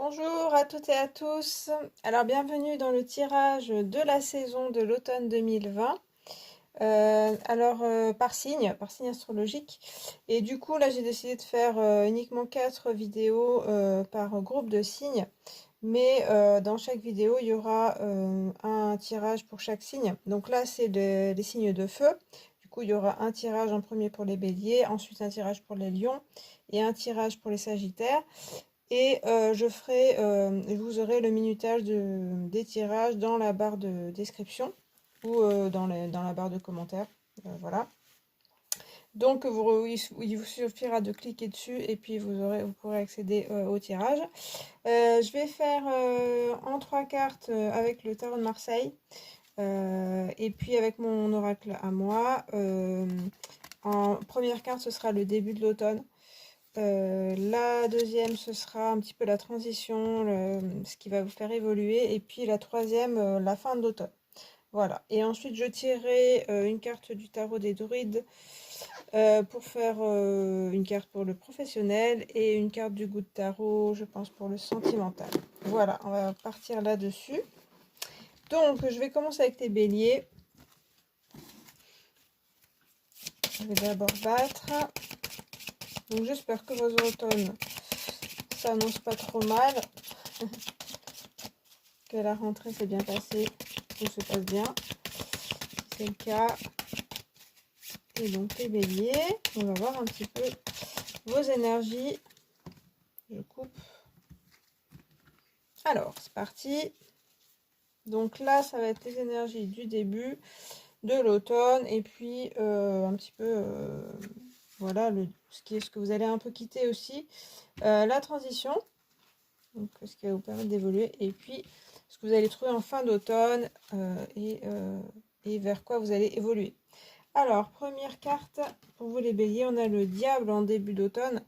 Bonjour à toutes et à tous. Alors bienvenue dans le tirage de la saison de l'automne 2020. Par signe astrologique. Et du coup là j'ai décidé de faire uniquement 4 vidéos par groupe de signes. Mais dans chaque vidéo il y aura un tirage pour chaque signe. Donc là c'est les signes de feu. Du coup il y aura un tirage en premier pour les béliers, ensuite un tirage pour les lions et un tirage pour les sagittaires. Et vous aurez le minutage des tirages dans la barre de description ou dans la barre de commentaires. Voilà. Donc il vous suffira de cliquer dessus et puis vous pourrez accéder au tirage. Je vais faire en 3 cartes avec le tarot de Marseille et puis avec mon oracle à moi. En première carte, ce sera le début de l'automne. La deuxième, ce sera un petit peu la transition, ce qui va vous faire évoluer. Et puis la troisième, la fin de l'automne. Voilà. Et ensuite, je tirerai une carte du tarot des druides pour faire une carte pour le professionnel et une carte du goût de tarot, je pense, pour le sentimental. Voilà, on va partir là-dessus. Donc, je vais commencer avec les béliers. Je vais d'abord battre. Donc, j'espère que vos automnes s'annoncent pas trop mal. Que la rentrée s'est bien passée, tout se passe bien. C'est le cas. Et donc les béliers, on va voir un petit peu vos énergies. Je coupe. Alors, c'est parti. Donc là, ça va être les énergies du début de l'automne et puis un petit peu, voilà, ce que vous allez un peu quitter aussi. La transition, donc ce qui va vous permettre d'évoluer et puis ce que vous allez trouver en fin d'automne et vers quoi vous allez évoluer. Alors, première carte, pour vous les béliers, on a le diable en début d'automne.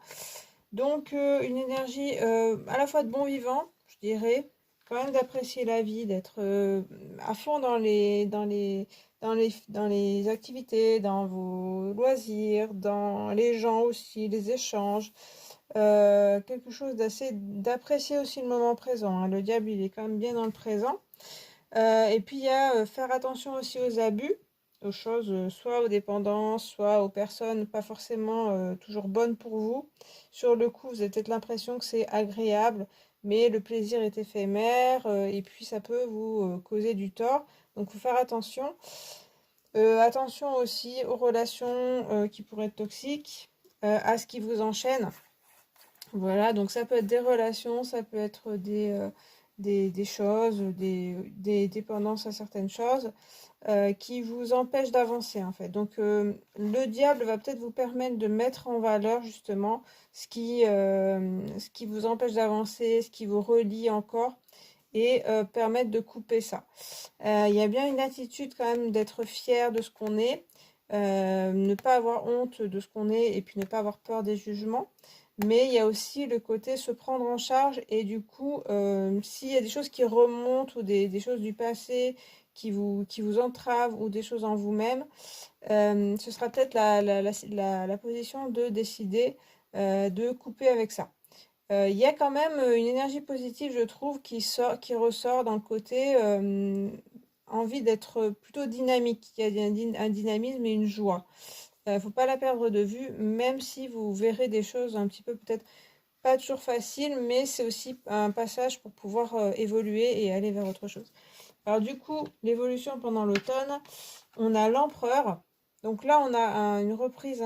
Donc, une énergie à la fois de bon vivant, je dirais, quand même d'apprécier la vie, d'être à fond dans les activités, dans vos loisirs, dans les gens aussi, les échanges. Quelque chose d'apprécier aussi le moment présent, hein. Le diable, il est quand même bien dans le présent. Et puis, il y a faire attention aussi aux abus, aux choses, soit aux dépendances, soit aux personnes pas forcément toujours bonnes pour vous. Sur le coup, vous avez peut-être l'impression que c'est agréable, mais le plaisir est éphémère et puis ça peut vous causer du tort. Donc, il faut faire attention. Attention aussi aux relations qui pourraient être toxiques, à ce qui vous enchaîne. Voilà, donc ça peut être des relations, ça peut être des choses, des dépendances à certaines choses qui vous empêchent d'avancer en fait. Donc le diable va peut-être vous permettre de mettre en valeur justement ce qui vous empêche d'avancer, ce qui vous relie encore et permettre de couper ça. Il y a bien une attitude quand même d'être fier de ce qu'on est, ne pas avoir honte de ce qu'on est et puis ne pas avoir peur des jugements. Mais il y a aussi le côté se prendre en charge et du coup, s'il y a des choses qui remontent ou des choses du passé qui vous entravent ou des choses en vous-même, ce sera peut-être la position de décider de couper avec ça. Il y a quand même une énergie positive, je trouve, qui ressort dans le côté envie d'être plutôt dynamique. Il y a un dynamisme et une joie. Faut pas la perdre de vue, même si vous verrez des choses un petit peu peut-être pas toujours faciles, mais c'est aussi un passage pour pouvoir évoluer et aller vers autre chose. Alors du coup, l'évolution pendant l'automne, on a l'empereur. Donc là, on a une reprise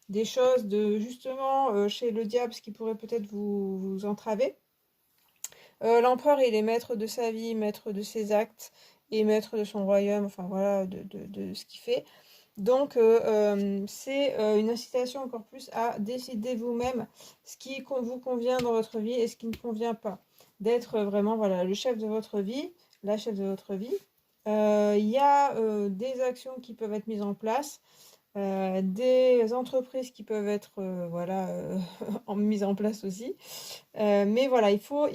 des choses justement chez le diable, ce qui pourrait peut-être vous entraver. L'empereur, il est maître de sa vie, maître de ses actes et maître de son royaume, enfin voilà, de ce qu'il fait. Donc, c'est une incitation encore plus à décider vous-même ce qui vous convient dans votre vie et ce qui ne convient pas. D'être vraiment voilà, le chef de votre vie, la chef de votre vie. Il y a des actions qui peuvent être mises en place, des entreprises qui peuvent être voilà, mises en place aussi. Mais voilà, il faut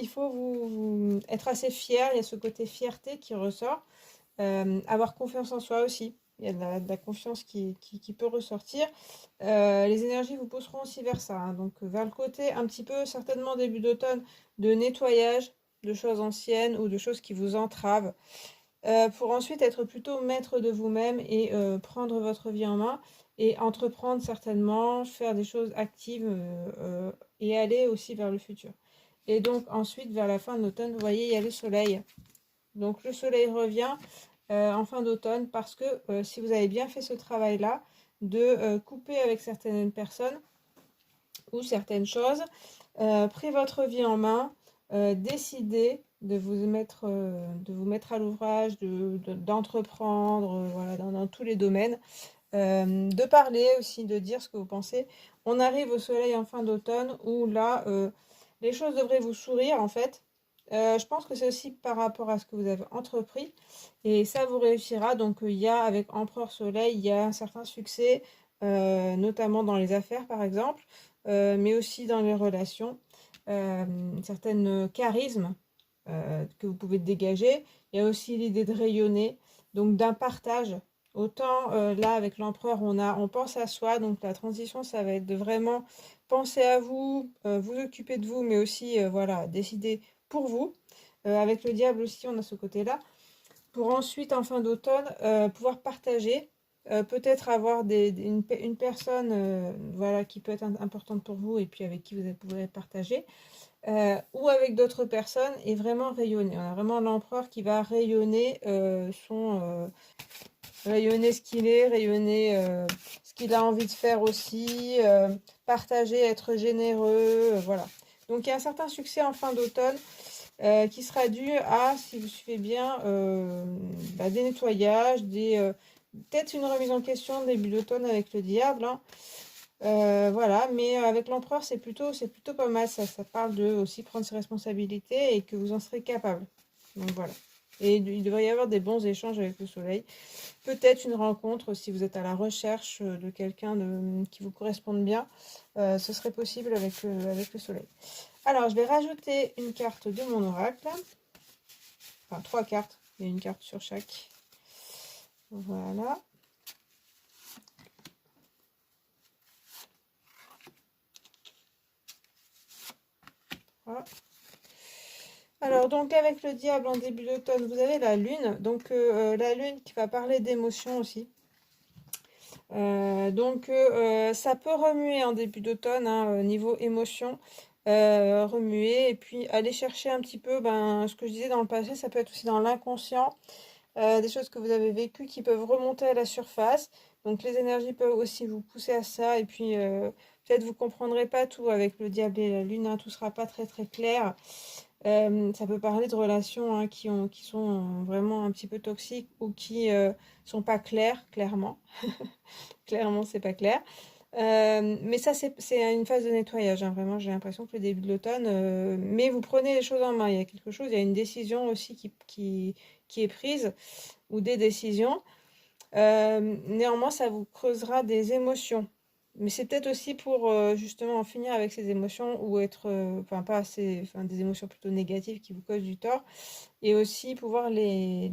être assez fier. Il y a ce côté fierté qui ressort. Avoir confiance en soi aussi. il y a de la confiance qui peut ressortir. Les énergies vous pousseront aussi vers ça, hein, donc vers le côté un petit peu, certainement début d'automne, de nettoyage de choses anciennes ou de choses qui vous entravent, pour ensuite être plutôt maître de vous-même et prendre votre vie en main et entreprendre certainement, faire des choses actives et aller aussi vers le futur. Et donc ensuite, vers la fin de l'automne, vous voyez, il y a le soleil. Donc le soleil revient en fin d'automne parce que si vous avez bien fait ce travail-là, de couper avec certaines personnes ou certaines choses, pris votre vie en main, décidé de vous mettre à l'ouvrage, d'entreprendre, voilà, dans tous les domaines, de parler aussi, de dire ce que vous pensez. On arrive au soleil en fin d'automne où là, les choses devraient vous sourire en fait. Je pense que c'est aussi par rapport à ce que vous avez entrepris et ça vous réussira. Donc il y a avec Empereur Soleil, il y a un certain succès, notamment dans les affaires par exemple, mais aussi dans les relations, une certaine charisme que vous pouvez dégager. Il y a aussi l'idée de rayonner, donc d'un partage. Autant là avec l'empereur on pense à soi, donc la transition ça va être de vraiment penser à vous, vous occuper de vous, mais aussi voilà, décider pour vous. Avec le diable aussi on a ce côté-là. Pour ensuite en fin d'automne pouvoir partager, peut-être avoir une personne voilà, qui peut être importante pour vous et puis avec qui vous pourrez partager. Ou avec d'autres personnes et vraiment rayonner. On a vraiment l'empereur qui va rayonner rayonner ce qu'il est, rayonner ce qu'il a envie de faire aussi, partager, être généreux, voilà. Donc il y a un certain succès en fin d'automne qui sera dû à, si vous suivez bien, des nettoyages, peut-être une remise en question début d'automne avec le diable, hein. Voilà, mais avec l'empereur, c'est plutôt pas mal. Ça parle de aussi prendre ses responsabilités et que vous en serez capable. Donc voilà. Et il devrait y avoir des bons échanges avec le soleil. Peut-être une rencontre si vous êtes à la recherche de quelqu'un qui vous corresponde bien. Ce serait possible avec le soleil. Alors, je vais rajouter une carte de mon oracle. Enfin, 3 cartes. Il y a une carte sur chaque. Voilà. Voilà. Alors, donc, avec le diable en début d'automne, vous avez la lune. Donc, la lune qui va parler d'émotions aussi. Ça peut remuer en début d'automne, hein, niveau émotion. Remuer et puis aller chercher un petit peu, ce que je disais dans le passé, ça peut être aussi dans l'inconscient. Des choses que vous avez vécues qui peuvent remonter à la surface. Donc, les énergies peuvent aussi vous pousser à ça. Et puis, peut-être vous comprendrez pas tout avec le diable et la lune, hein, tout sera pas très très clair. Ça peut parler de relations hein, qui sont vraiment un petit peu toxiques ou qui sont pas claires, clairement. Clairement, c'est pas clair. Mais ça, c'est une phase de nettoyage, hein, vraiment, j'ai l'impression que le début de l'automne, mais vous prenez les choses en main. Il y a quelque chose, il y a une décision aussi qui est prise, ou des décisions. Néanmoins, ça vous creusera des émotions. Mais c'est peut-être aussi pour justement en finir avec ces émotions ou être, enfin pas assez, enfin des émotions plutôt négatives qui vous causent du tort et aussi pouvoir les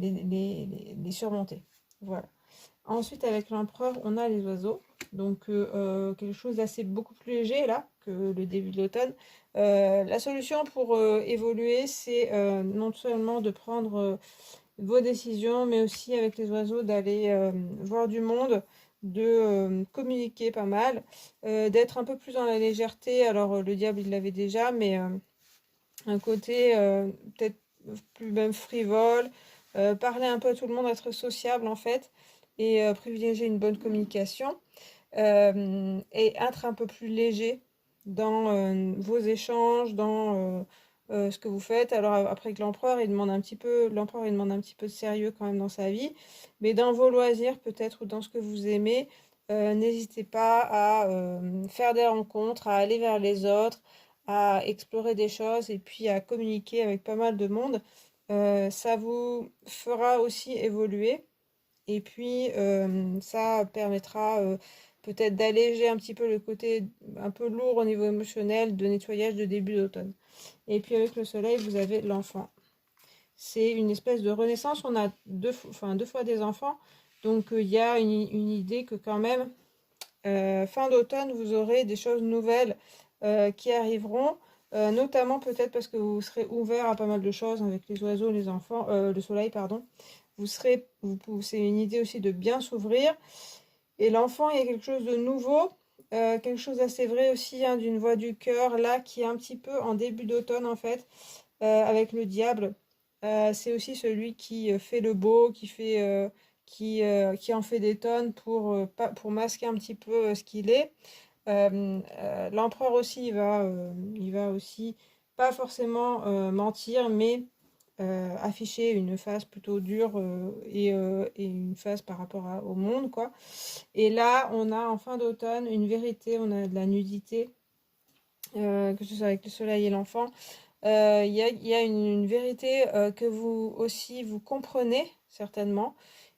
surmonter. Voilà. Ensuite, avec l'empereur, on a les oiseaux. Donc, quelque chose d'assez beaucoup plus léger là que le début de l'automne. La solution pour évoluer, c'est non seulement de prendre vos décisions, mais aussi avec les oiseaux d'aller voir du monde, de communiquer pas mal, d'être un peu plus dans la légèreté. Alors, le diable, il l'avait déjà, mais un côté peut-être plus même frivole, parler un peu à tout le monde, être sociable en fait, et privilégier une bonne communication, et être un peu plus léger dans vos échanges, dans ce que vous faites. Alors après que l'empereur il demande un petit peu de sérieux quand même dans sa vie, mais dans vos loisirs peut-être ou dans ce que vous aimez, n'hésitez pas à faire des rencontres, à aller vers les autres, à explorer des choses et puis à communiquer avec pas mal de monde. Ça vous fera aussi évoluer et puis ça permettra peut-être d'alléger un petit peu le côté un peu lourd au niveau émotionnel de nettoyage de début d'automne. Et puis avec le soleil, vous avez l'enfant. C'est une espèce de renaissance. On a deux fois des enfants. Donc il y a une idée que quand même, fin d'automne, vous aurez des choses nouvelles qui arriveront, notamment peut-être parce que vous serez ouvert à pas mal de choses avec les oiseaux, les enfants, le soleil, pardon. C'est une idée aussi de bien s'ouvrir. Et l'enfant, il y a quelque chose de nouveau, quelque chose d'assez vrai aussi, hein, d'une voix du cœur, là, qui est un petit peu en début d'automne, en fait, avec le diable. C'est aussi celui qui fait le beau, qui en fait des tonnes pour masquer un petit peu ce qu'il est. L'empereur aussi, il va aussi pas forcément mentir, mais afficher une face plutôt dure et une face par rapport au monde, quoi. Et là, on a en fin d'automne une vérité, on a de la nudité, que ce soit avec le soleil et l'enfant. Il y a une vérité que vous aussi vous comprenez certainement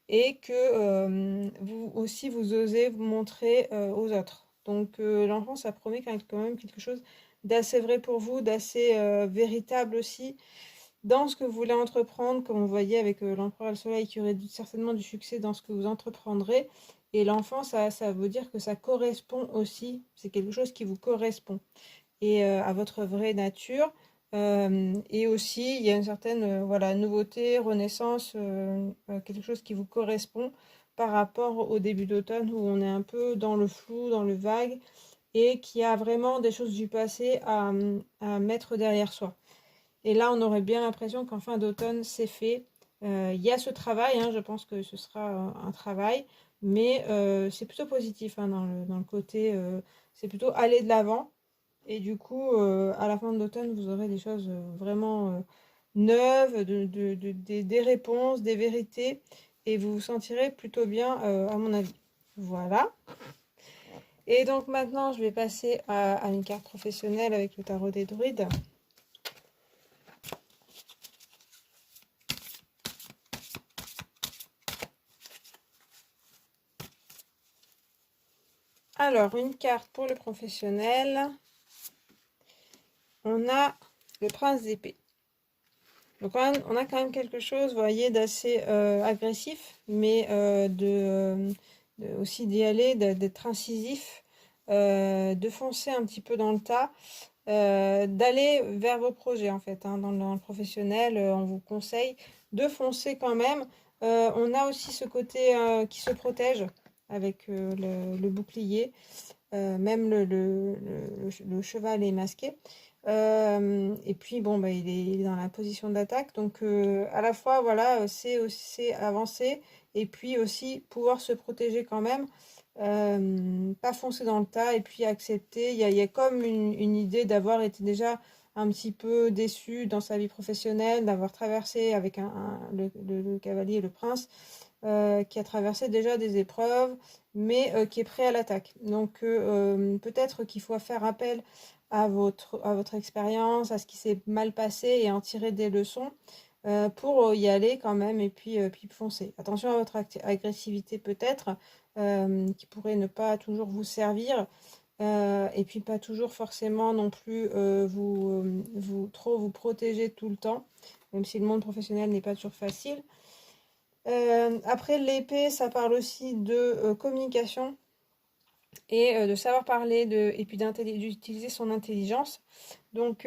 et que vous aussi vous osez vous montrer aux autres. Donc l'enfant, ça promet quand même quelque chose d'assez vrai pour vous, d'assez véritable aussi dans ce que vous voulez entreprendre, comme vous voyez avec l'empereur et le soleil qui aurait certainement du succès dans ce que vous entreprendrez. Et l'enfant, ça veut dire que ça correspond aussi, c'est quelque chose qui vous correspond et à votre vraie nature. Et aussi, il y a une certaine voilà, nouveauté, renaissance, quelque chose qui vous correspond par rapport au début d'automne où on est un peu dans le flou, dans le vague et qui a vraiment des choses du passé à mettre derrière soi. Et là, on aurait bien l'impression qu'en fin d'automne, c'est fait. Il y a ce travail, hein, je pense que ce sera un travail, mais c'est plutôt positif hein, dans le côté, c'est plutôt aller de l'avant. Et du coup, à la fin de l'automne, vous aurez des choses vraiment neuves, des réponses, des vérités, et vous vous sentirez plutôt bien, à mon avis. Voilà. Et donc maintenant, je vais passer à une carte professionnelle avec le tarot des druides. Alors, une carte pour le professionnel. On a le prince d'épée. Donc, on a quand même quelque chose, vous voyez, d'assez agressif, mais aussi d'y aller, d'être incisif, de foncer un petit peu dans le tas, d'aller vers vos projets, en fait. Hein, dans le professionnel, on vous conseille de foncer quand même. On a aussi ce côté qui se protège avec le bouclier. Même le cheval est masqué. Et puis, bon, bah, il est dans la position d'attaque. Donc, à la fois, voilà, c'est avancer et puis aussi pouvoir se protéger quand même. Pas foncer dans le tas et puis accepter. Il y a comme une idée d'avoir été déjà un petit peu déçu dans sa vie professionnelle, d'avoir traversé avec le cavalier et le prince, qui a traversé déjà des épreuves, mais qui est prêt à l'attaque. Donc peut-être qu'il faut faire appel à votre expérience, à ce qui s'est mal passé et en tirer des leçons pour y aller quand même et puis foncer. Attention à votre agressivité peut-être, qui pourrait ne pas toujours vous servir. Et puis pas toujours forcément non plus trop vous protéger tout le temps, même si le monde professionnel n'est pas toujours facile. Après, l'épée, ça parle aussi de communication et de savoir parler et puis d'utiliser son intelligence. Donc,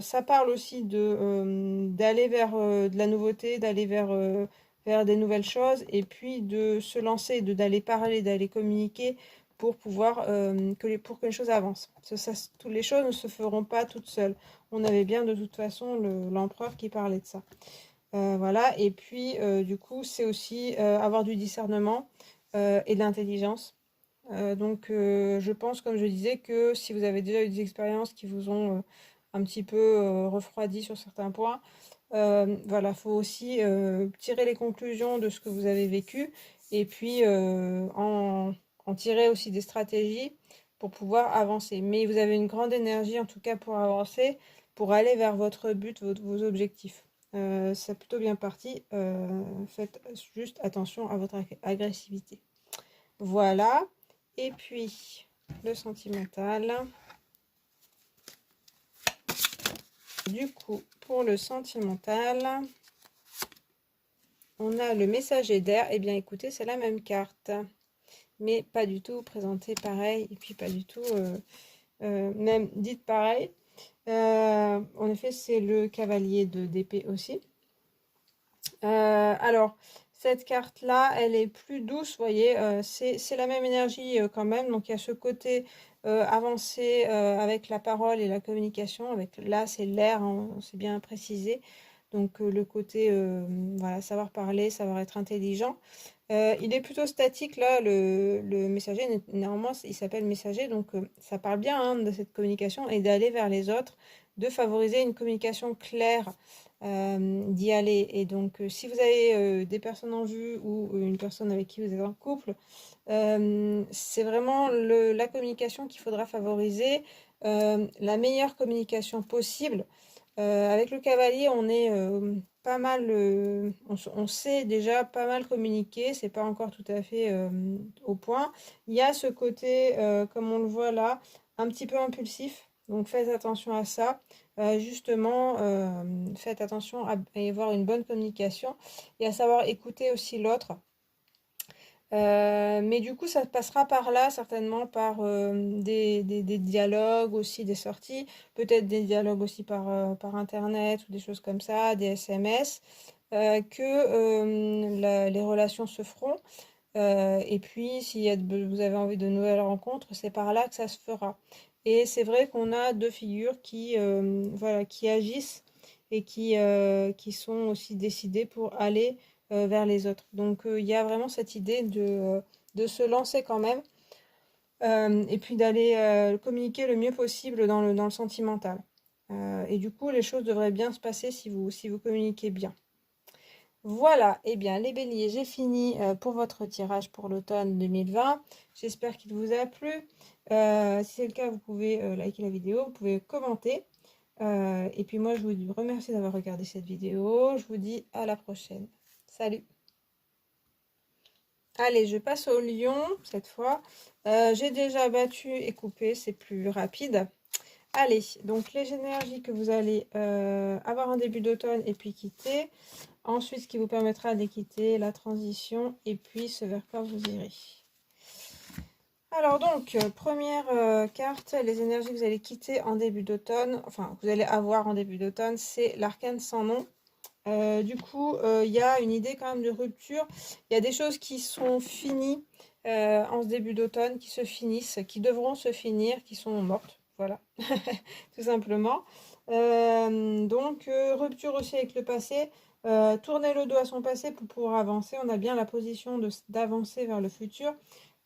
ça parle aussi d'aller vers de la nouveauté, d'aller vers des nouvelles choses et puis de se lancer, d'aller parler, d'aller communiquer pour pouvoir pour que les choses avancent. Toutes les choses ne se feront pas toutes seules. On avait bien de toute façon l'empereur qui parlait de ça. Voilà, et puis du coup, c'est aussi avoir du discernement et de l'intelligence. Donc, je pense, comme je disais, que si vous avez déjà eu des expériences qui vous ont un petit peu refroidi sur certains points, voilà, faut aussi tirer les conclusions de ce que vous avez vécu et puis en tirer aussi des stratégies pour pouvoir avancer. Mais vous avez une grande énergie, en tout cas, pour avancer, pour aller vers votre but, vos objectifs. C'est plutôt bien parti. Faites juste attention à votre agressivité. Voilà. Et puis, le sentimental. Du coup, pour le sentimental, on a le messager d'air. Eh bien, écoutez, c'est la même carte, mais pas du tout présentée pareil, et puis pas du tout même dite pareil. En effet, c'est le cavalier d'épée aussi. Alors, cette carte-là, elle est plus douce, vous voyez, c'est la même énergie quand même. Donc, il y a ce côté avancé avec la parole et la communication. Là, c'est l'air, hein, c'est bien précisé. Donc, le côté, voilà, savoir parler, savoir être intelligent. Il est plutôt statique, là, le messager. Néanmoins, il s'appelle messager. Donc, ça parle bien hein, de cette communication et d'aller vers les autres, de favoriser une communication claire d'y aller. Et donc, si vous avez des personnes en vue ou une personne avec qui vous êtes en couple, c'est vraiment la communication qu'il faudra favoriser, la meilleure communication possible. Avec le cavalier, on est pas mal, on sait déjà pas mal communiquer, c'est pas encore tout à fait au point. Il y a ce côté, comme on le voit là, un petit peu impulsif, donc faites attention à ça. Justement, faites attention à y avoir une bonne communication et à savoir écouter aussi l'autre. Mais du coup, ça passera par là, certainement par des dialogues aussi, des sorties, peut-être des dialogues aussi par Internet ou des choses comme ça, des SMS, que les relations se feront. Et puis, vous avez envie de nouvelles rencontres, c'est par là que ça se fera. Et c'est vrai qu'on a deux figures voilà, qui agissent et qui sont aussi décidées pour aller vers les autres. Donc, il y a vraiment cette idée de se lancer quand même et puis d'aller communiquer le mieux possible dans le sentimental. Et du coup, les choses devraient bien se passer si vous communiquez bien. Voilà, eh bien les béliers, j'ai fini pour votre tirage pour l'automne 2020. J'espère qu'il vous a plu. Si c'est le cas, vous pouvez liker la vidéo, vous pouvez commenter. Et puis moi, je vous remercie d'avoir regardé cette vidéo. Je vous dis à la prochaine. Salut! Allez, je passe au lion cette fois. J'ai déjà battu et coupé, c'est plus rapide. Allez, donc les énergies que vous allez avoir en début d'automne et puis quitter. Ensuite, ce qui vous permettra de quitter la transition et puis ce vers quoi vous irez. Alors donc, première carte, les énergies que vous allez quitter en début d'automne, enfin, que vous allez avoir en début d'automne, c'est l'arcane sans nom. Du coup, il y a une idée quand même de rupture. Il y a des choses qui sont finies en ce début d'automne, qui se finissent, qui devront se finir, qui sont mortes. Voilà, tout simplement. Donc, rupture aussi avec le passé. Tourner le dos à son passé pour pouvoir avancer. On a bien la position d'avancer vers le futur.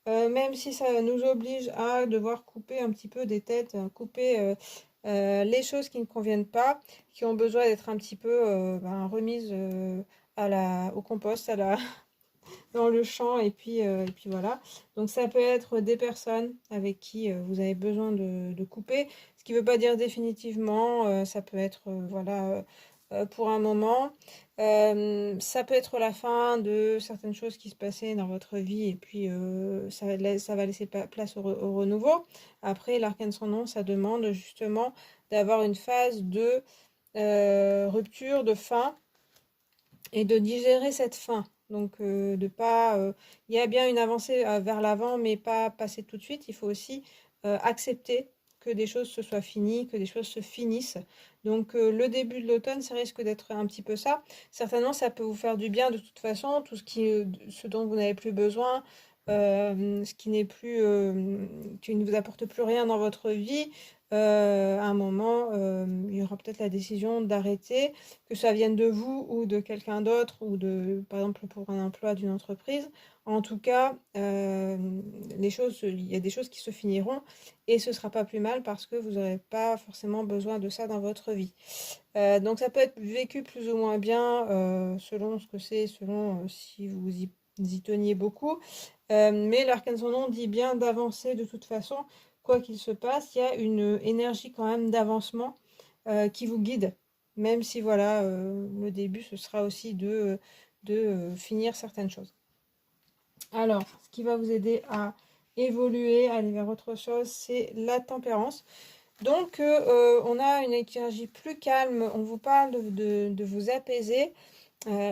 Même si ça nous oblige à devoir couper un petit peu des têtes, couper les choses qui ne conviennent pas, qui ont besoin d'être un petit peu remises au compost, dans le champ, et puis voilà. Donc ça peut être des personnes avec qui vous avez besoin de couper, ce qui ne veut pas dire définitivement, ça peut être voilà, pour un moment. Ça peut être la fin de certaines choses qui se passaient dans votre vie et puis ça va laisser place au renouveau. Après, l'arcane sans nom, ça demande justement d'avoir une phase de rupture, de fin et de digérer cette fin. Donc, de pas. Il y a bien une avancée vers l'avant, mais pas passer tout de suite. Il faut aussi accepter que des choses se soient finies, que des choses se finissent. Donc, le début de l'automne, ça risque d'être un petit peu ça. Certainement, ça peut vous faire du bien de toute façon. Tout ce dont vous n'avez plus besoin, ce qui n'est plus, qui ne vous apporte plus rien dans votre vie. À un moment, il y aura peut-être la décision d'arrêter, que ça vienne de vous ou de quelqu'un d'autre, ou par exemple pour un emploi d'une entreprise. En tout cas, il y a des choses qui se finiront et ce sera pas plus mal parce que vous n'aurez pas forcément besoin de ça dans votre vie. Donc ça peut être vécu plus ou moins bien selon ce que c'est, selon si vous y teniez beaucoup. Mais l'arcane sans nom dit bien d'avancer de toute façon. Quoi qu'il se passe, il y a une énergie quand même d'avancement qui vous guide. Même si voilà, le début, ce sera aussi de finir certaines choses. Alors, ce qui va vous aider à évoluer, à aller vers autre chose, c'est la tempérance. Donc, on a une énergie plus calme. On vous parle de vous apaiser.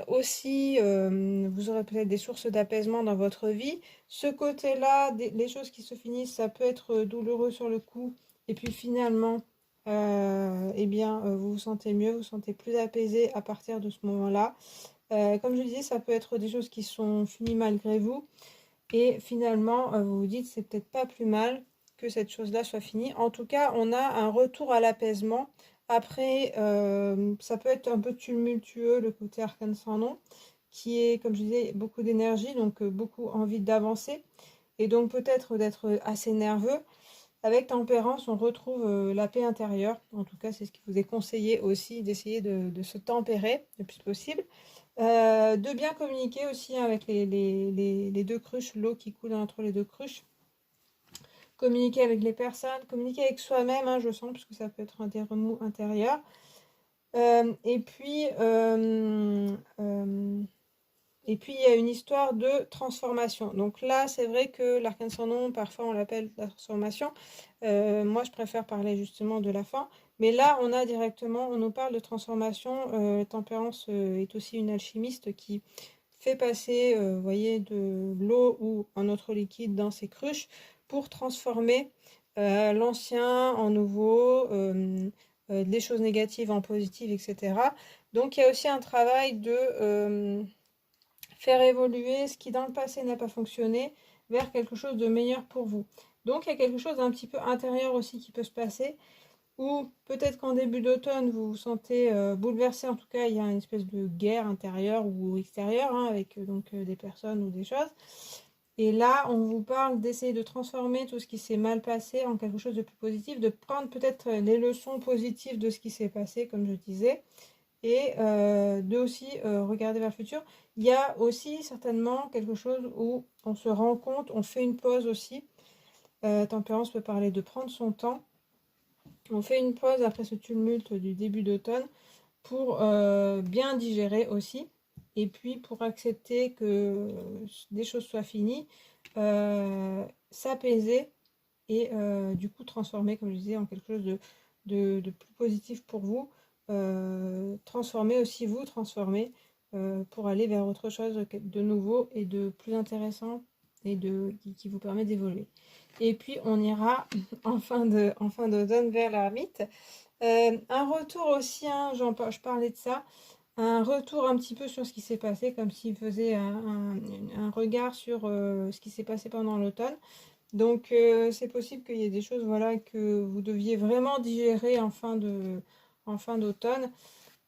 Aussi, vous aurez peut-être des sources d'apaisement dans votre vie. Ce côté-là, les choses qui se finissent, ça peut être douloureux sur le coup. Et puis finalement, eh bien, vous vous sentez mieux, vous vous sentez plus apaisé à partir de ce moment-là. Comme je disais, ça peut être des choses qui sont finies malgré vous. Et finalement, vous vous dites, c'est peut-être pas plus mal que cette chose-là soit finie. En tout cas, on a un retour à l'apaisement. Après, ça peut être un peu tumultueux, le côté arcane sans nom, qui est, comme je disais, beaucoup d'énergie, donc beaucoup envie d'avancer. Et donc peut-être d'être assez nerveux. Avec tempérance, on retrouve la paix intérieure. En tout cas, c'est ce qui vous est conseillé aussi, d'essayer de se tempérer le plus possible. De bien communiquer aussi avec les deux cruches, l'eau qui coule entre les deux cruches. Communiquer avec les personnes, communiquer avec soi-même, hein, je sens, parce que ça peut être un des remous intérieurs. Et puis, il y a une histoire de transformation. Donc là, c'est vrai que l'arcane sans nom, parfois on l'appelle la transformation. Moi, je préfère parler justement de la fin. Mais là, on a directement, on nous parle de transformation. Tempérance est aussi une alchimiste qui fait passer, vous voyez, de l'eau ou un autre liquide dans ses cruches pour transformer l'ancien en nouveau, des choses négatives en positives, etc. Donc il y a aussi un travail de faire évoluer ce qui dans le passé n'a pas fonctionné vers quelque chose de meilleur pour vous. Donc il y a quelque chose d'un petit peu intérieur aussi qui peut se passer, ou peut-être qu'en début d'automne vous vous sentez bouleversé, en tout cas il y a une espèce de guerre intérieure ou extérieure, hein, avec des personnes ou des choses. Et là, on vous parle d'essayer de transformer tout ce qui s'est mal passé en quelque chose de plus positif, de prendre peut-être les leçons positives de ce qui s'est passé, comme je disais, et de aussi regarder vers le futur. Il y a aussi certainement quelque chose où on se rend compte, on fait une pause aussi. Tempérance peut parler de prendre son temps. On fait une pause après ce tumulte du début d'automne pour bien digérer aussi. Et puis pour accepter que des choses soient finies, s'apaiser et du coup transformer, comme je disais, en quelque chose de plus positif pour vous. Transformer aussi vous, transformer pour aller vers autre chose de nouveau et de plus intéressant et qui vous permet d'évoluer. Et puis on ira en fin d'automne vers l'ermite. Un retour aussi, hein, je parlais de ça, un retour un petit peu sur ce qui s'est passé, comme s'il faisait un regard sur ce qui s'est passé pendant l'automne. Donc c'est possible qu'il y ait des choses, voilà, que vous deviez vraiment digérer en fin d'automne.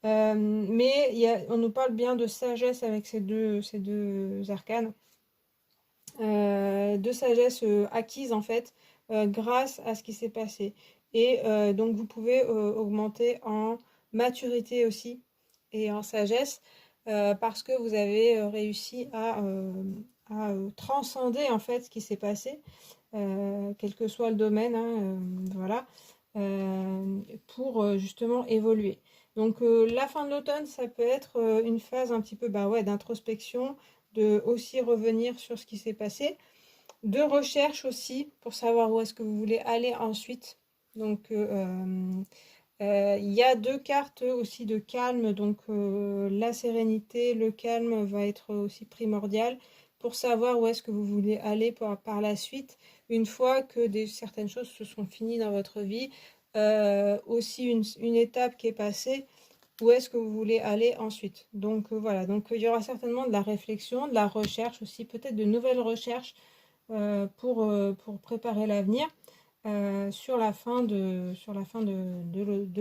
Mais on nous parle bien de sagesse avec ces deux arcanes. De sagesse acquise en fait grâce à ce qui s'est passé. Et donc vous pouvez augmenter en maturité aussi et en sagesse parce que vous avez réussi à transcender en fait ce qui s'est passé, quel que soit le domaine, hein, voilà, pour justement évoluer. Donc la fin de l'automne, ça peut être une phase un petit peu bah ouais, d'introspection, de aussi revenir sur ce qui s'est passé, de recherche aussi pour savoir où est-ce que vous voulez aller ensuite. Donc il y a deux cartes aussi de calme, donc la sérénité, le calme va être aussi primordial pour savoir où est-ce que vous voulez aller par la suite, une fois que certaines choses se sont finies dans votre vie. Aussi une étape qui est passée, où est-ce que vous voulez aller ensuite. Donc voilà, donc il y aura certainement de la réflexion, de la recherche aussi, peut-être de nouvelles recherches pour préparer l'avenir sur la fin de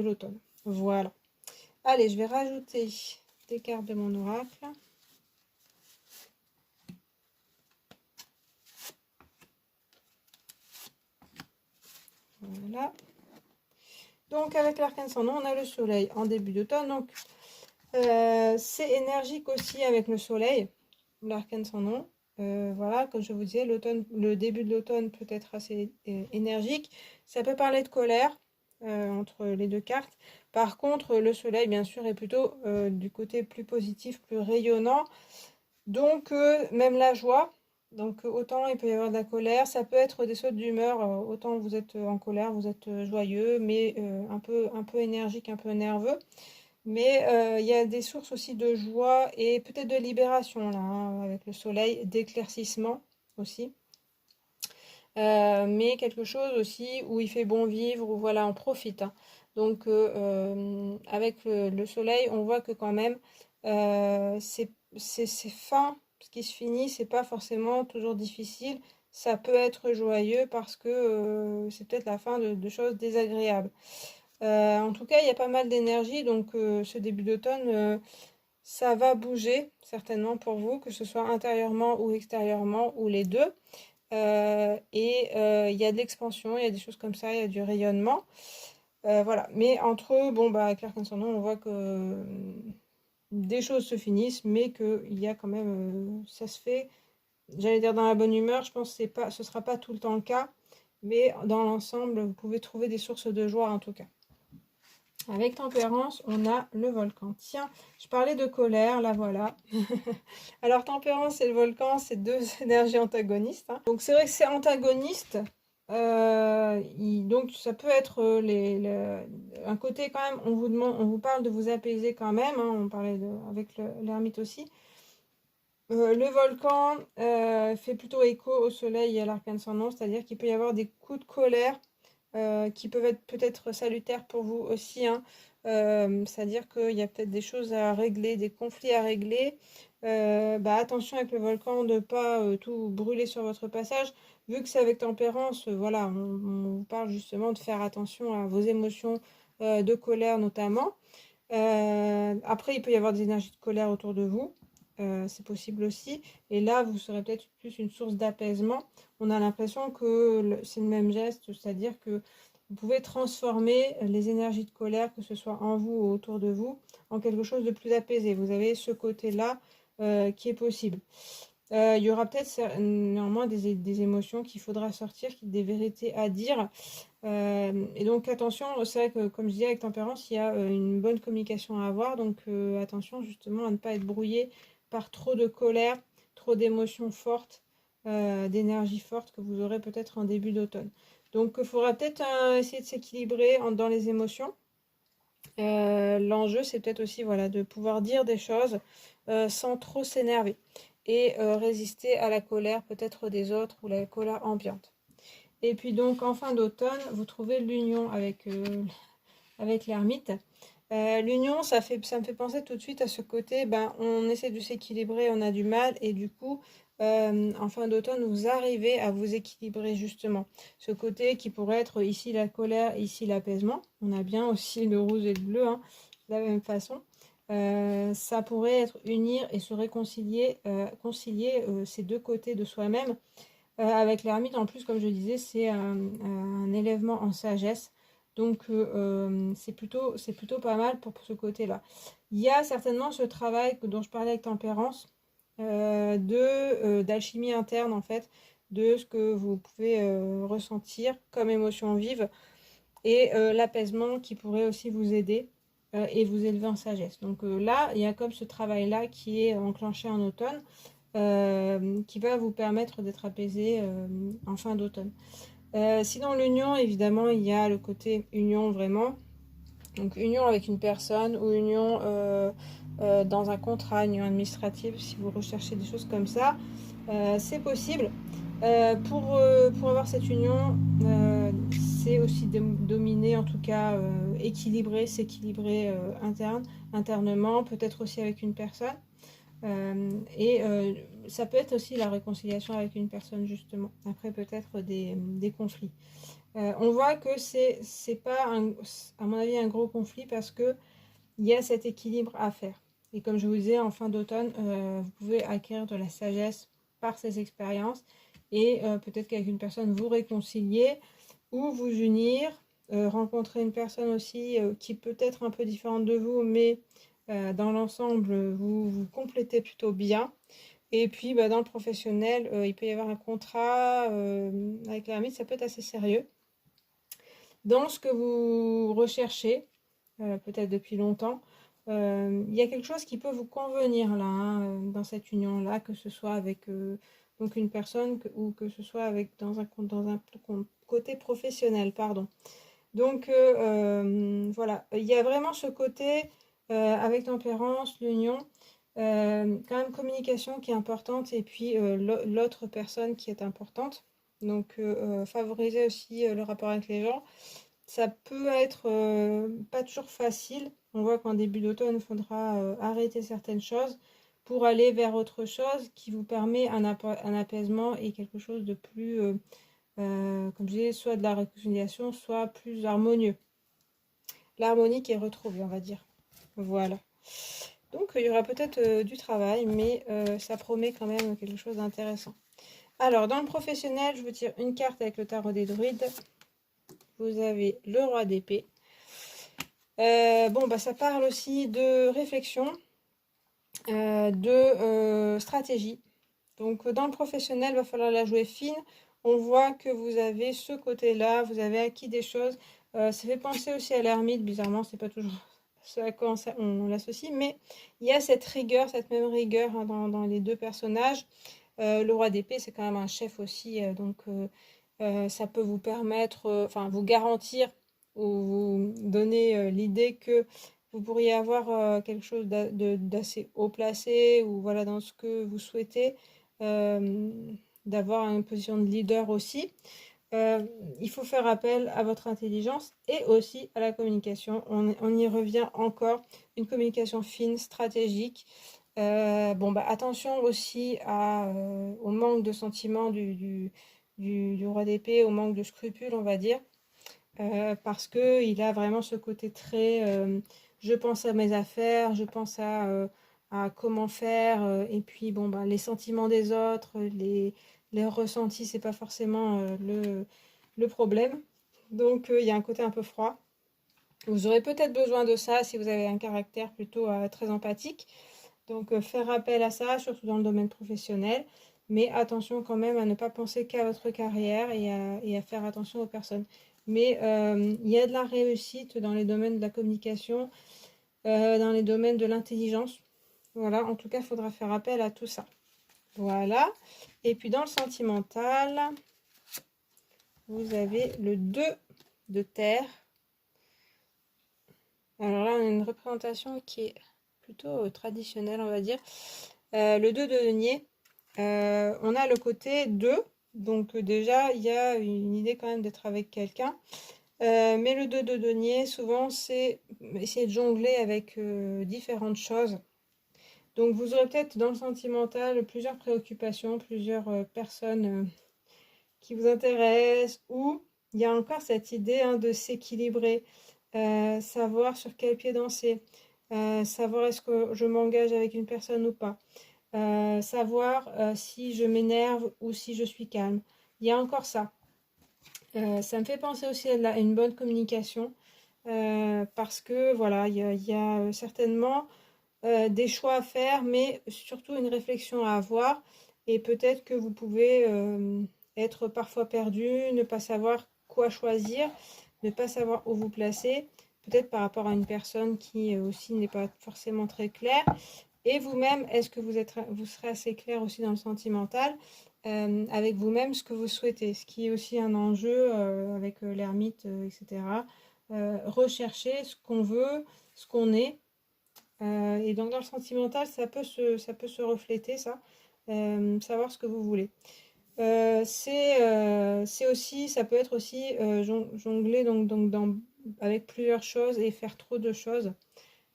l'automne. Voilà. Allez, je vais rajouter des cartes de mon oracle. Voilà. Donc avec l'arcane sans nom, on a le soleil en début d'automne. Donc c'est énergique aussi avec le soleil, l'arcane sans nom. Voilà, comme je vous disais, le début de l'automne peut être assez énergique. Ça peut parler de colère entre les deux cartes. Par contre, le soleil, bien sûr, est plutôt du côté plus positif, plus rayonnant. Donc, même la joie. Donc, autant il peut y avoir de la colère. Ça peut être des sautes d'humeur. Autant vous êtes en colère, vous êtes joyeux, mais un peu énergique, un peu nerveux. Mais il y a des sources aussi de joie et peut-être de libération là, hein, avec le soleil, d'éclaircissement aussi. Mais quelque chose aussi où il fait bon vivre, où voilà, on profite, hein. Donc avec le soleil, on voit que quand même, c'est fin, ce qui se finit, c'est pas forcément toujours difficile. Ça peut être joyeux parce que c'est peut-être la fin de choses désagréables. En tout cas, il y a pas mal d'énergie, donc ce début d'automne, ça va bouger certainement pour vous, que ce soit intérieurement ou extérieurement, ou les deux. Il y a de l'expansion, il y a des choses comme ça, il y a du rayonnement. Voilà. Mais entre eux, bon, bah, avec l'arc-en-ciel, on voit que des choses se finissent, mais qu'il y a quand même, ça se fait, j'allais dire dans la bonne humeur, je pense que c'est pas, ce sera pas tout le temps le cas, mais dans l'ensemble, vous pouvez trouver des sources de joie en tout cas. Avec tempérance, on a le volcan. Tiens, je parlais de colère, là voilà. Alors tempérance et le volcan, c'est deux énergies antagonistes, hein. Donc c'est vrai que c'est antagoniste. Donc ça peut être un côté quand même, on vous demande, on vous parle de vous apaiser quand même, hein, on parlait avec l'ermite aussi. Le volcan fait plutôt écho au soleil et à l'arcane sans nom, c'est-à-dire qu'il peut y avoir des coups de colère qui peuvent être peut-être salutaires pour vous aussi, hein. C'est-à-dire qu'il y a peut-être des choses à régler, des conflits à régler. Attention avec le volcan de ne pas tout brûler sur votre passage. Vu que c'est avec tempérance, voilà, on vous parle justement de faire attention à vos émotions de colère notamment. Après, il peut y avoir des énergies de colère autour de vous. C'est possible aussi. Et là, vous serez peut-être plus une source d'apaisement. On a l'impression que c'est le même geste, c'est-à-dire que vous pouvez transformer les énergies de colère, que ce soit en vous ou autour de vous, en quelque chose de plus apaisé. Vous avez ce côté-là qui est possible. Il y aura peut-être néanmoins des émotions qu'il faudra sortir, des vérités à dire. Et donc attention, c'est vrai que comme je disais avec tempérance, il y a une bonne communication à avoir. Donc attention justement à ne pas être brouillé par trop de colère, trop d'émotions fortes, d'énergie forte que vous aurez peut-être en début d'automne. Donc il faudra peut-être essayer de s'équilibrer dans les émotions. L'enjeu, c'est peut-être aussi voilà, de pouvoir dire des choses sans trop s'énerver et résister à la colère peut-être des autres ou la colère ambiante. Et puis donc en fin d'automne, vous trouvez l'union avec l'ermite. L'union, ça me fait penser tout de suite à ce côté, on essaie de s'équilibrer, on a du mal, et du coup, en fin d'automne, vous arrivez à vous équilibrer justement. Ce côté qui pourrait être ici la colère, ici l'apaisement. On a bien aussi le rouge et le bleu, hein, de la même façon. Ça pourrait être unir et se réconcilier, concilier ces deux côtés de soi-même. Avec l'ermite, en plus, comme je disais, c'est un élèvement en sagesse. Donc, c'est plutôt pas mal pour ce côté-là. Il y a certainement ce travail dont je parlais avec tempérance, d'alchimie interne, en fait, de ce que vous pouvez ressentir comme émotion vive et l'apaisement qui pourrait aussi vous aider et vous élever en sagesse. Donc là, il y a comme ce travail-là qui est enclenché en automne qui va vous permettre d'être apaisé en fin d'automne. Sinon, l'union, évidemment, il y a le côté union vraiment. Donc, union avec une personne ou union dans un contrat, union administrative, si vous recherchez des choses comme ça, c'est possible. Pour avoir cette union, c'est aussi dominer, en tout cas équilibrer, s'équilibrer internement, peut-être aussi avec une personne. Ça peut être aussi la réconciliation avec une personne, justement. Après, peut-être des conflits. On voit que c'est pas, à mon avis, un gros conflit parce que il y a cet équilibre à faire. Et comme je vous disais, en fin d'automne, vous pouvez acquérir de la sagesse par ces expériences et peut-être qu'avec une personne, vous réconcilier ou vous unir, rencontrer une personne aussi qui peut être un peu différente de vous, mais dans l'ensemble, vous complétez plutôt bien. Et puis, dans le professionnel, il peut y avoir un contrat avec l'ermite, ça peut être assez sérieux. Dans ce que vous recherchez, peut-être depuis longtemps, il y a quelque chose qui peut vous convenir là, hein, dans cette union-là, que ce soit avec donc une personne ou que ce soit avec, dans un côté professionnel, pardon. Donc voilà, il y a vraiment ce côté Avec tempérance, l'union, quand même communication qui est importante et puis l'autre personne qui est importante. Donc favoriser aussi le rapport avec les gens. Ça peut être pas toujours facile. On voit qu'en début d'automne, il faudra arrêter certaines choses pour aller vers autre chose qui vous permet un apaisement et quelque chose de plus, comme je disais, soit de la réconciliation, soit plus harmonieux. L'harmonie qui est retrouvée, on va dire. Voilà. Donc il y aura peut-être du travail, mais ça promet quand même quelque chose d'intéressant. Alors, dans le professionnel, je vous tire une carte avec le tarot des druides. Vous avez le roi d'épée. Bon, bah, ça parle aussi de réflexion, de stratégie. Donc, dans le professionnel, il va falloir la jouer fine. On voit que vous avez ce côté-là, vous avez acquis des choses. Ça fait penser aussi à l'ermite, bizarrement, c'est pas toujours ce à quoi on l'associe, mais il y a cette rigueur, cette même rigueur hein, dans les deux personnages. Le roi d'épée, c'est quand même un chef aussi, donc ça peut vous permettre, enfin vous garantir ou vous donner l'idée que vous pourriez avoir quelque chose d'assez haut placé ou voilà dans ce que vous souhaitez, d'avoir une position de leader aussi. Il faut faire appel à votre intelligence et aussi à la communication. On y revient encore, une communication fine, stratégique. Bon, bah, attention aussi au manque de sentiments du roi d'épée, au manque de scrupules, on va dire, parce qu'il a vraiment ce côté très je pense à mes affaires, je pense à comment faire, et puis bon, bah, les sentiments des autres, les ressentis, c'est pas forcément le problème. Donc, il y a un côté un peu froid. Vous aurez peut-être besoin de ça si vous avez un caractère plutôt très empathique. Donc, faire appel à ça, surtout dans le domaine professionnel. Mais attention quand même à ne pas penser qu'à votre carrière et à faire attention aux personnes. Mais il y a de la réussite dans les domaines de la communication, dans les domaines de l'intelligence. Voilà, en tout cas, il faudra faire appel à tout ça. Voilà. Et puis dans le sentimental, vous avez le 2 de terre. Alors là, on a une représentation qui est plutôt traditionnelle, on va dire. Le 2 de denier, on a le côté 2. Donc déjà, il y a une idée quand même d'être avec quelqu'un. Mais le 2 de denier, souvent, c'est essayer de jongler avec différentes choses. Donc vous aurez peut-être dans le sentimental plusieurs préoccupations, plusieurs personnes qui vous intéressent, ou il y a encore cette idée hein, de s'équilibrer, savoir sur quel pied danser, savoir est-ce que je m'engage avec une personne ou pas, savoir si je m'énerve ou si je suis calme. Il y a encore ça. Ça me fait penser aussi à une bonne communication, parce que voilà, il y a certainement des choix à faire, mais surtout une réflexion à avoir. Et peut-être que vous pouvez être parfois perdu, ne pas savoir quoi choisir, ne pas savoir où vous placer, peut-être par rapport à une personne qui aussi n'est pas forcément très claire. Et vous-même, est-ce que vous serez assez clair aussi dans le sentimental avec vous-même ce que vous souhaitez, ce qui est aussi un enjeu avec l'ermite, etc. Rechercher ce qu'on veut, ce qu'on est. Et donc dans le sentimental, ça peut se refléter, ça, savoir ce que vous voulez. C'est aussi, ça peut être aussi jongler avec plusieurs choses et faire trop de choses.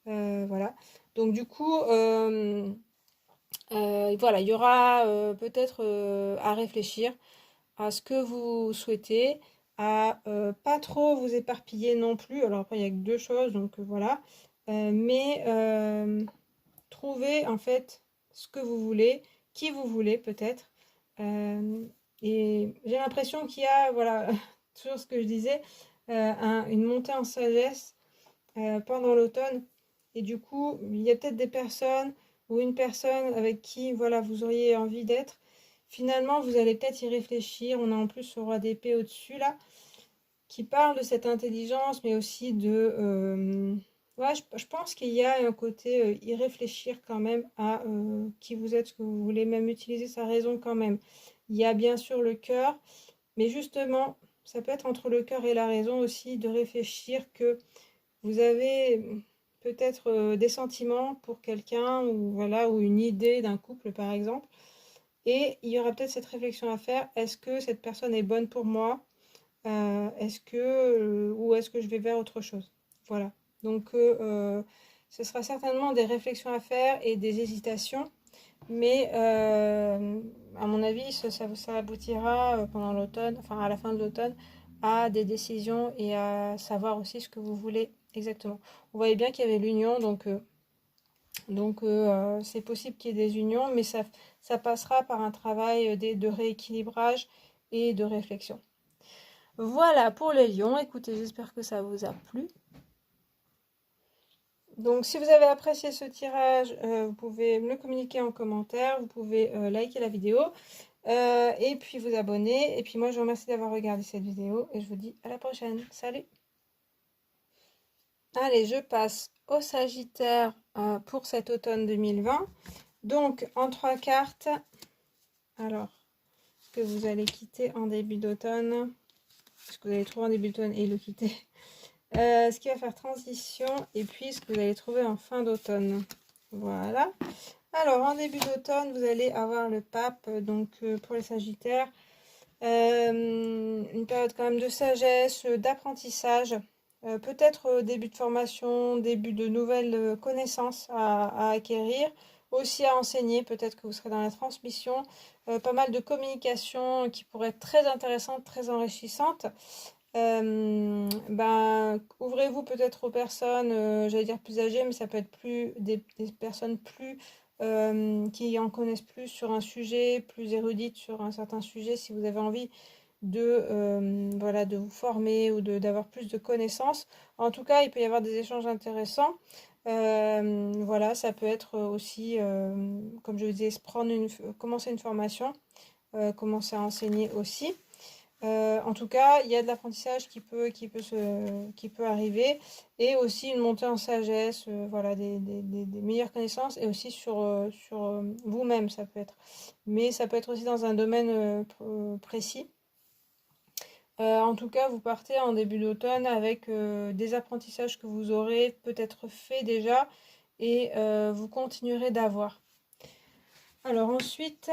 Voilà. Donc du coup, voilà, il y aura peut-être à réfléchir à ce que vous souhaitez, à pas trop vous éparpiller non plus. Alors après, il n'y a que deux choses, donc voilà. Mais trouver en fait ce que vous voulez, qui vous voulez peut-être. Euh, et j'ai l'impression qu'il y a, voilà, toujours ce que je disais, une montée en sagesse pendant l'automne. Et du coup, il y a peut-être des personnes ou une personne avec qui voilà, vous auriez envie d'être. Finalement, vous allez peut-être y réfléchir. On a en plus ce roi d'épée au-dessus là, qui parle de cette intelligence, mais aussi de... ouais, je pense qu'il y a un côté y réfléchir quand même à qui vous êtes, ce que vous voulez, même utiliser sa raison quand même. Il y a bien sûr le cœur, mais justement, ça peut être entre le cœur et la raison aussi de réfléchir que vous avez peut-être des sentiments pour quelqu'un ou voilà, ou une idée d'un couple par exemple. Et il y aura peut-être cette réflexion à faire, est-ce que cette personne est bonne pour moi? Est-ce que ou est-ce que je vais vers autre chose? Voilà. Donc ce sera certainement des réflexions à faire et des hésitations, mais à mon avis, ça aboutira pendant l'automne, enfin à la fin de l'automne, à des décisions et à savoir aussi ce que vous voulez exactement. On voyait bien qu'il y avait l'union, donc c'est possible qu'il y ait des unions, mais ça passera par un travail de rééquilibrage et de réflexion. Voilà pour les lions. Écoutez, j'espère que ça vous a plu. Donc, si vous avez apprécié ce tirage, vous pouvez me le communiquer en commentaire. Vous pouvez liker la vidéo et puis vous abonner. Et puis moi, je vous remercie d'avoir regardé cette vidéo et je vous dis à la prochaine. Salut! Allez, je passe au Sagittaire pour cet automne 2020. Donc, en 3 cartes, alors, que vous allez quitter en début d'automne, ce que vous allez trouver en début d'automne et le quitter. Ce qui va faire transition et puis ce que vous allez trouver en fin d'automne. Voilà. Alors, en début d'automne, vous allez avoir le pape, donc pour les Sagittaires, une période quand même de sagesse, d'apprentissage, peut-être début de formation, début de nouvelles connaissances à acquérir, aussi à enseigner, peut-être que vous serez dans la transmission, pas mal de communication qui pourrait être très intéressante, très enrichissante. Ben, ouvrez-vous peut-être aux personnes, j'allais dire plus âgées, mais ça peut être plus des personnes plus qui en connaissent plus sur un sujet, plus érudites sur un certain sujet, si vous avez envie voilà, de vous former ou d'avoir plus de connaissances. En tout cas, il peut y avoir des échanges intéressants. Voilà, ça peut être aussi, comme je vous disais, commencer une formation, commencer à enseigner aussi. En tout cas, il y a de l'apprentissage qui peut arriver et aussi une montée en sagesse, voilà, des meilleures connaissances et aussi sur vous-même, ça peut être. Mais ça peut être aussi dans un domaine précis. En tout cas, vous partez en début d'automne avec des apprentissages que vous aurez peut-être fait déjà et vous continuerez d'avoir. Alors ensuite,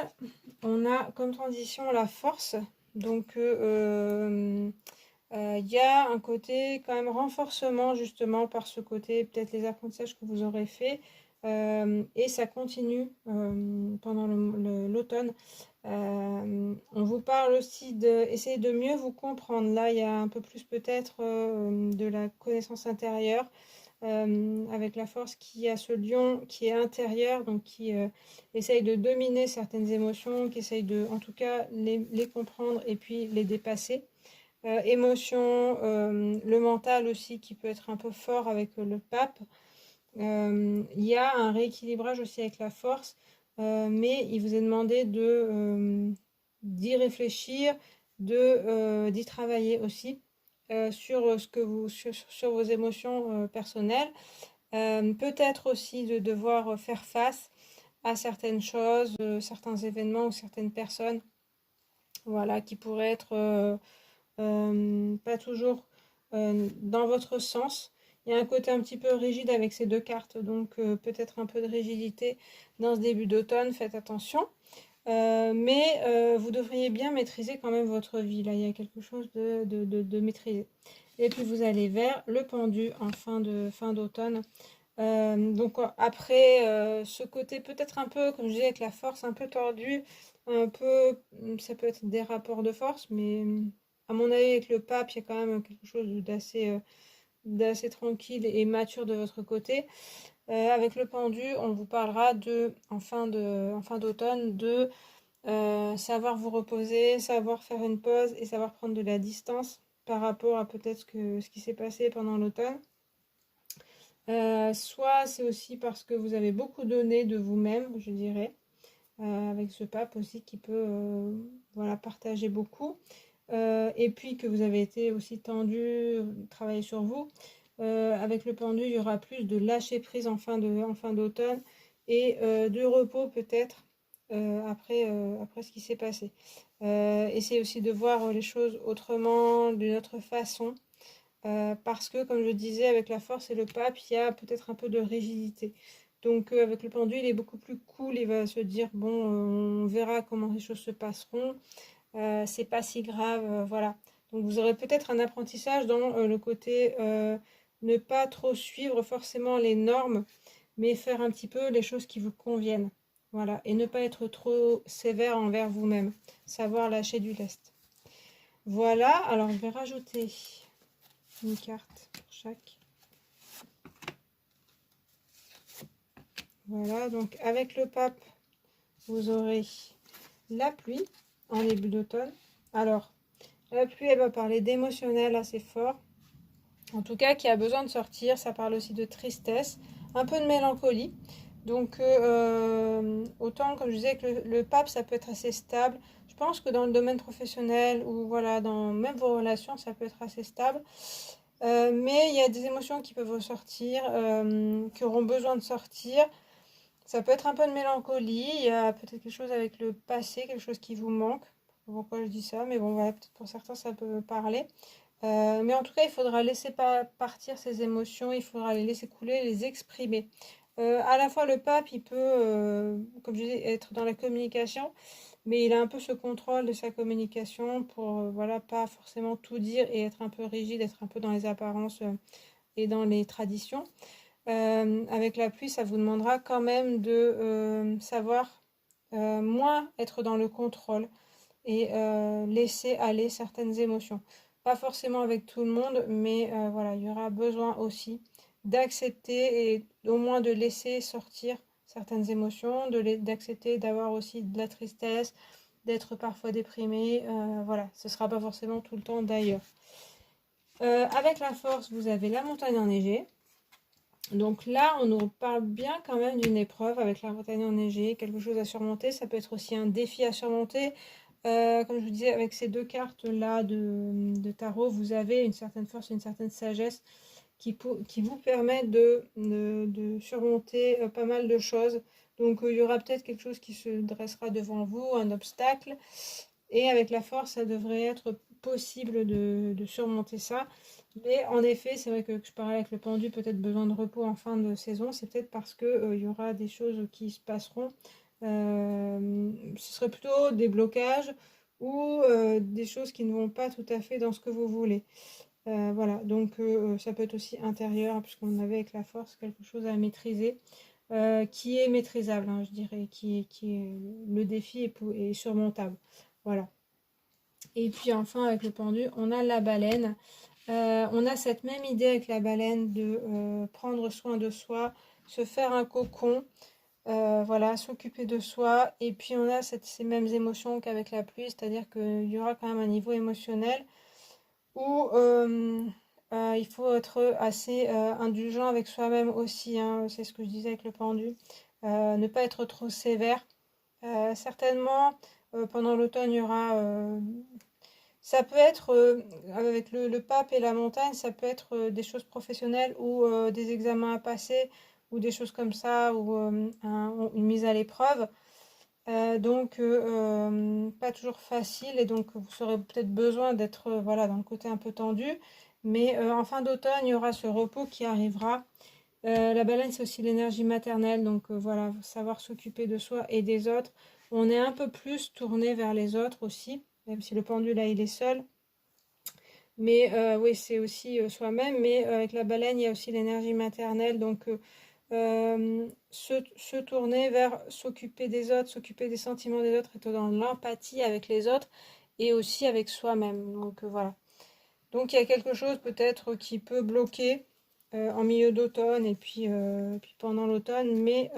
on a comme transition la force. Donc il y a un côté quand même renforcement justement par ce côté, peut-être les apprentissages que vous aurez fait. Et ça continue pendant l'automne. On vous parle aussi d'essayer de mieux vous comprendre. Là, il y a un peu plus peut-être de la connaissance intérieure avec la force qui a ce lion qui est intérieur, donc qui essaye de dominer certaines émotions, qui essaye de, en tout cas, les comprendre et puis les dépasser. Émotion, le mental aussi qui peut être un peu fort avec le pape. Il y a un rééquilibrage aussi avec la force, mais il vous est demandé d'y réfléchir, d'y travailler aussi sur vos émotions personnelles. Peut-être aussi de devoir faire face à certaines choses, certains événements ou certaines personnes, voilà, qui pourraient être pas toujours dans votre sens. Il y a un côté un petit peu rigide avec ces deux cartes, donc peut-être un peu de rigidité dans ce début d'automne, faites attention. Mais vous devriez bien maîtriser quand même votre vie. Là, il y a quelque chose de maîtrisé. Et puis vous allez vers le pendu en fin d'automne. Donc après ce côté peut-être un peu, comme je disais, avec la force un peu tordue, un peu, ça peut être des rapports de force, mais à mon avis avec le pape, il y a quand même quelque chose d'assez tranquille et mature de votre côté. Avec le pendu, on vous parlera en fin d'automne, de savoir vous reposer, savoir faire une pause et savoir prendre de la distance par rapport à peut-être ce qui s'est passé pendant l'automne. Soit c'est aussi parce que vous avez beaucoup donné de vous-même, je dirais, avec ce pape aussi qui peut voilà, partager beaucoup. Et puis que vous avez été aussi tendu, travailler sur vous. Avec le pendu, il y aura plus de lâcher prise en fin d'automne et de repos peut-être après ce qui s'est passé. Essayez aussi de voir les choses autrement, d'une autre façon. parce que, comme je disais, avec la force et le pape, il y a peut-être un peu de rigidité. Donc, avec le pendu, il est beaucoup plus cool. Il va se dire, bon, on verra comment les choses se passeront. C'est pas si grave, voilà. Donc, vous aurez peut-être un apprentissage dans le côté ne pas trop suivre forcément les normes, mais faire un petit peu les choses qui vous conviennent. Voilà. Et ne pas être trop sévère envers vous-même. Savoir lâcher du lest. Voilà. Alors, je vais rajouter une carte pour chaque. Voilà, donc avec le pape, vous aurez la pluie en début d'automne. Alors, la pluie, elle va parler d'émotionnel assez fort, en tout cas qui a besoin de sortir. Ça parle aussi de tristesse, un peu de mélancolie. Donc, autant, comme je disais, que le pape, ça peut être assez stable. Je pense que dans le domaine professionnel ou voilà, dans même vos relations, ça peut être assez stable. Mais il y a des émotions qui peuvent ressortir, qui auront besoin de sortir. Ça peut être un peu de mélancolie, il y a peut-être quelque chose avec le passé, quelque chose qui vous manque. Pourquoi je dis ça, mais bon, voilà, peut-être pour certains ça peut parler. Mais en tout cas, il faudra laisser partir ces émotions, il faudra les laisser couler, les exprimer. À la fois, le pape, il peut, comme je disais, être dans la communication, mais il a un peu ce contrôle de sa communication pour, voilà, pas forcément tout dire et être un peu rigide, être un peu dans les apparences et dans les traditions. Avec la pluie, ça vous demandera quand même de savoir moins être dans le contrôle et laisser aller certaines émotions. Pas forcément avec tout le monde, mais voilà, il y aura besoin aussi d'accepter et au moins de laisser sortir certaines émotions, d'accepter d'avoir aussi de la tristesse, d'être parfois déprimé. Voilà, ce ne sera pas forcément tout le temps d'ailleurs. Avec la force, vous avez la montagne enneigée. Donc là, on nous parle bien quand même d'une épreuve avec la montagne enneigée, quelque chose à surmonter. Ça peut être aussi un défi à surmonter. Comme je vous disais, avec ces deux cartes-là de tarot, vous avez une certaine force, une certaine sagesse qui vous permet de surmonter pas mal de choses. Donc il y aura peut-être quelque chose qui se dressera devant vous, un obstacle. Et avec la force, ça devrait être possible de surmonter ça. Mais en effet, c'est vrai que je parlais avec le pendu, peut-être besoin de repos en fin de saison. C'est peut-être parce que il y aura des choses qui se passeront. Ce serait plutôt des blocages ou des choses qui ne vont pas tout à fait dans ce que vous voulez. Voilà, donc ça peut être aussi intérieur, puisqu'on avait avec la force quelque chose à maîtriser, qui est maîtrisable, hein, je dirais, qui est le défi est surmontable. Voilà. Et puis enfin, avec le pendu, on a la baleine. On a cette même idée avec la baleine de prendre soin de soi, se faire un cocon, voilà, s'occuper de soi. Et puis on a ces mêmes émotions qu'avec la pluie, c'est-à-dire qu'il y aura quand même un niveau émotionnel où il faut être assez indulgent avec soi-même aussi, hein, c'est ce que je disais avec le pendu. Ne pas être trop sévère. Certainement, pendant l'automne, il y aura ça peut être, avec le pape et la montagne, ça peut être des choses professionnelles ou des examens à passer ou des choses comme ça ou une mise à l'épreuve. Donc, pas toujours facile et donc vous aurez peut-être besoin d'être voilà, dans le côté un peu tendu. Mais en fin d'automne, il y aura ce repos qui arrivera. La baleine, c'est aussi l'énergie maternelle, donc voilà, savoir s'occuper de soi et des autres. On est un peu plus tourné vers les autres aussi, même si le pendule là, il est seul. Mais oui, c'est aussi soi-même. Mais avec la baleine, il y a aussi l'énergie maternelle. Donc, se tourner vers s'occuper des autres, s'occuper des sentiments des autres, être dans l'empathie avec les autres et aussi avec soi-même. Donc, voilà. Donc, il y a quelque chose peut-être qui peut bloquer en milieu d'automne et puis pendant l'automne. Mais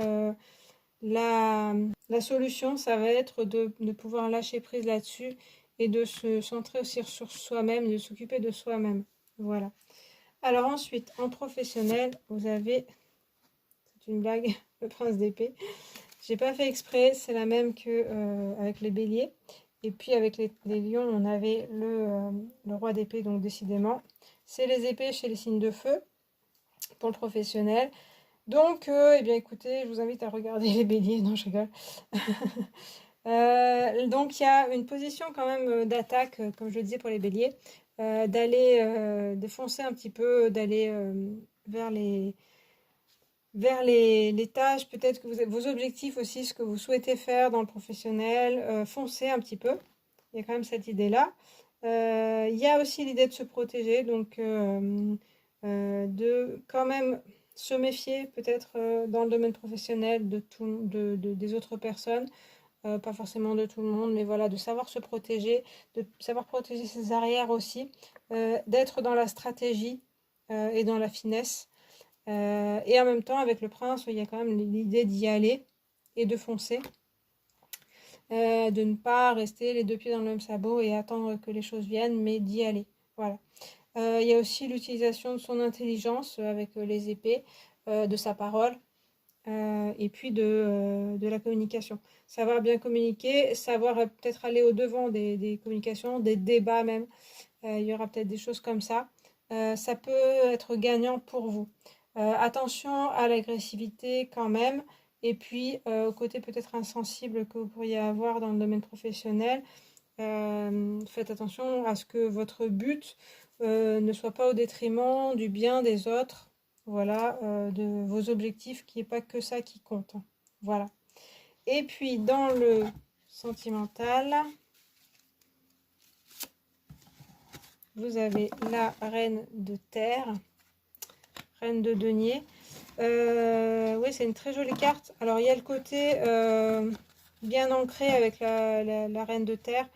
la solution, ça va être de pouvoir lâcher prise là-dessus et de se centrer aussi sur soi-même, de s'occuper de soi-même. Voilà. Alors ensuite, en professionnel, vous avez, c'est une blague, le prince d'épée. J'ai pas fait exprès, c'est la même que avec les béliers. Et puis avec les lions, on avait le roi d'épée, donc décidément. C'est les épées chez les signes de feu pour le professionnel. Donc, eh bien écoutez, je vous invite à regarder les béliers. Non, je rigole. Donc il y a une position quand même d'attaque, comme je le disais pour les béliers. d'aller défoncer un petit peu, d'aller vers les tâches, peut-être que vos objectifs aussi, ce que vous souhaitez faire dans le professionnel, foncez un petit peu. Il y a quand même cette idée-là. Il y a aussi l'idée de se protéger, donc de quand même se méfier peut-être dans le domaine professionnel des autres personnes, pas forcément de tout le monde, mais voilà, de savoir se protéger, de savoir protéger ses arrières aussi, d'être dans la stratégie et dans la finesse. Et en même temps, avec le prince, il y a quand même l'idée d'y aller et de foncer, de ne pas rester les deux pieds dans le même sabot et attendre que les choses viennent, mais d'y aller. Voilà. Il y a aussi l'utilisation de son intelligence avec les épées, de sa parole, et puis de la communication. Savoir bien communiquer, savoir peut-être aller au-devant des communications, des débats même. Il y aura peut-être des choses comme ça. Ça peut être gagnant pour vous. Attention à l'agressivité quand même. Et puis au côté peut-être insensible que vous pourriez avoir dans le domaine professionnel. Faites attention à ce que votre but ne soit pas au détriment du bien des autres, voilà, de vos objectifs, qu'il n'y ait pas que ça qui compte. Voilà. Et puis dans le sentimental, vous avez la reine de terre, reine de denier. Oui, c'est une très jolie carte. Alors il y a le côté bien ancré avec la reine de terre,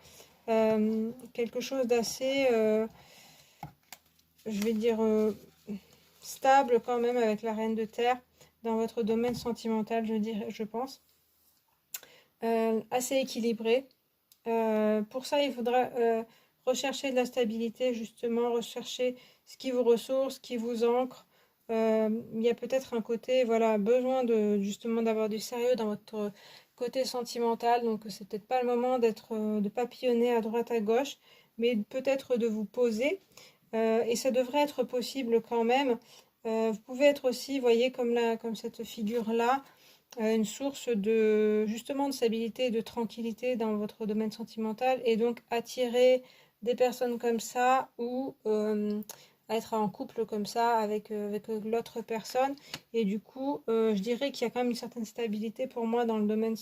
quelque chose d'assez, je vais dire, stable quand même avec la reine de terre dans votre domaine sentimental, je pense. Assez équilibré. Pour ça, il faudra rechercher de la stabilité, justement, rechercher ce qui vous ressource, ce qui vous ancre. Il y a peut-être un côté, voilà, besoin justement d'avoir du sérieux dans votre côté sentimental. Donc, c'est peut-être pas le moment de papillonner à droite à gauche, mais peut-être de vous poser. Et ça devrait être possible quand même. Vous pouvez être aussi, voyez, comme cette figure-là, une source justement de stabilité et de tranquillité dans votre domaine sentimental, et donc attirer des personnes comme ça, ou être en couple comme ça avec l'autre personne. Et du coup, je dirais qu'il y a quand même une certaine stabilité pour moi dans le domaine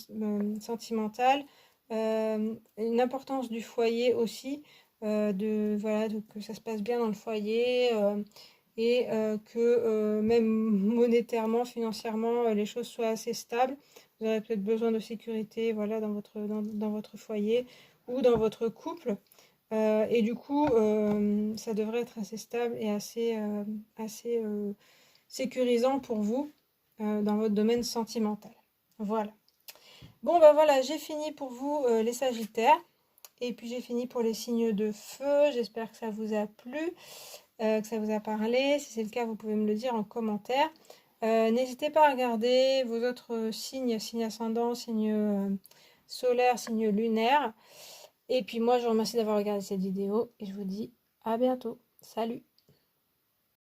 sentimental. Une importance du foyer aussi, voilà, que ça se passe bien dans le foyer, et que même monétairement, financièrement, les choses soient assez stables. Vous aurez peut-être besoin de sécurité, voilà, dans votre foyer ou dans votre couple. Et du coup, ça devrait être assez stable et assez sécurisant pour vous dans votre domaine sentimental. Voilà. Bon, ben voilà, j'ai fini pour vous les Sagittaires. Et puis j'ai fini pour les signes de feu. J'espère que ça vous a plu, que ça vous a parlé. Si c'est le cas, vous pouvez me le dire en commentaire. N'hésitez pas à regarder vos autres signes, signes ascendants, signes solaires, signes lunaires. Et puis moi, je vous remercie d'avoir regardé cette vidéo et je vous dis à bientôt. Salut!